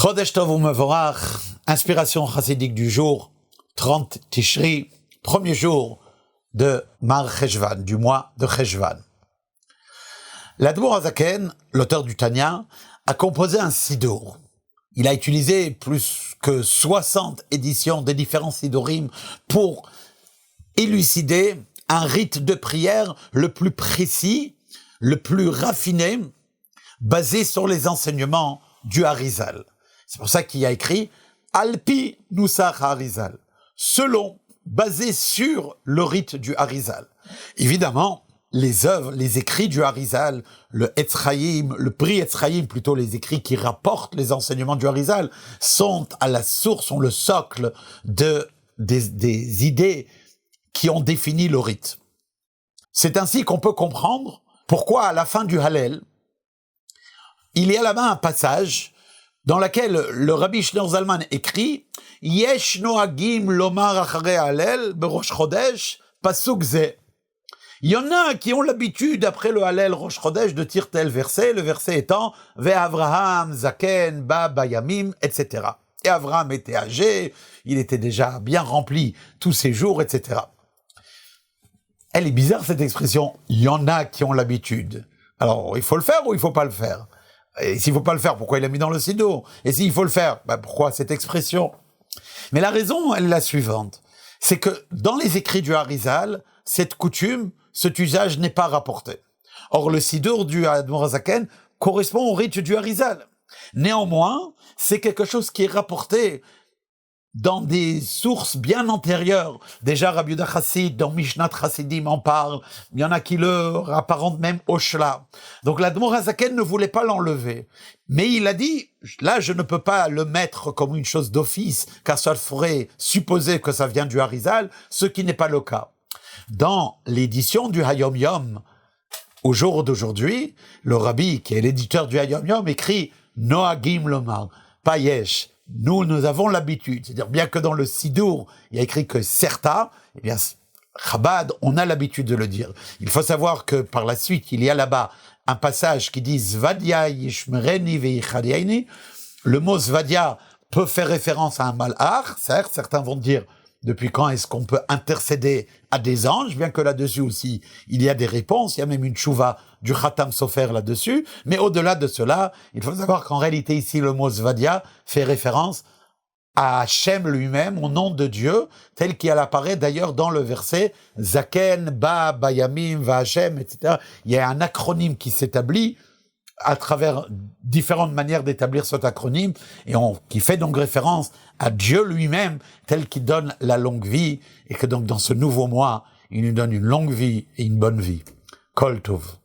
Chodesh Tov u'Mevorach, inspiration chassidique du jour, 30 Tishri, premier jour de Mar Cheshvan, du mois de Cheshvan. L'Admor Hazaken, l'auteur du Tanya, a composé un sidour. Il a utilisé plus que 60 éditions des différents sidorim pour élucider un rite de prière le plus précis, le plus raffiné, basé sur les enseignements du Harizal. C'est pour ça qu'il a écrit Alpi Nusach Harizal, selon, basé sur le rite du Harizal. Évidemment, les œuvres, les écrits du Harizal, le Etzraïm, le prix Etzraïm, plutôt les écrits qui rapportent les enseignements du Harizal, sont à la source, sont le socle des idées qui ont défini le rite. C'est ainsi qu'on peut comprendre pourquoi à la fin du Hallel, il y a là-bas un passage dans lequel le Rabbi Shneur Zalman écrit « Yesh noagim lomar acharei Hallel berosh chodesh pasuk ze ». Il y en a qui ont l'habitude, après le Hallel Rosh Chodesh, de tirer tel verset, le verset étant « Ve'avraham zaken ba bayamim », etc. Et Avraham était âgé, il était déjà bien rempli tous ses jours, etc. Elle est bizarre cette expression « il y en a qui ont l'habitude ». Alors, il faut le faire ou il faut pas le faire? Et s'il faut pas le faire, pourquoi il l'a mis dans le sidour? Et s'il faut le faire, pourquoi cette expression? Mais la raison, elle est la suivante. C'est que dans les écrits du Harizal, cette coutume, cet usage n'est pas rapporté. Or, le sidour du Admor Hazaken correspond au rite du Harizal. Néanmoins, c'est quelque chose qui est rapporté dans des sources bien antérieures. Déjà, Rabbi Yehuda Chassid, dans Mishnat Chassidim, en parle. Il y en a qui le rapparentent même au Shla. Donc, l'Admor Hazaken ne voulait pas l'enlever. Mais il a dit, là, je ne peux pas le mettre comme une chose d'office, car ça ferait supposer que ça vient du Harizal, ce qui n'est pas le cas. Dans l'édition du Hayom Yom, au jour d'aujourd'hui, le Rabbi, qui est l'éditeur du Hayom Yom, écrit « Noagim lomar » pas yesh. Nous avons l'habitude, c'est-à-dire bien que dans le Sidour, il y a écrit que certains, eh bien, Chabad, on a l'habitude de le dire. Il faut savoir que par la suite, il y a là-bas un passage qui dit Zvadia yishmereni veichadiaini. Le mot Zvadia peut faire référence à un malach, certes, certains vont dire depuis quand est-ce qu'on peut intercéder à des anges, bien que là-dessus aussi, il y a des réponses, il y a même une tchouva du Khatam Sofer là-dessus, mais au-delà de cela, il faut savoir qu'en réalité ici, le mot Zvadia fait référence à Hachem lui-même, au nom de Dieu, tel qu'il apparaît d'ailleurs dans le verset Zaken, Ba, Bayamim, Va Hachem, etc. Il y a un acronyme qui s'établit à travers différentes manières d'établir cet acronyme, qui fait donc référence à Dieu lui-même, tel qu'il donne la longue vie, et que donc dans ce nouveau mois, il nous donne une longue vie et une bonne vie. Kol Tov.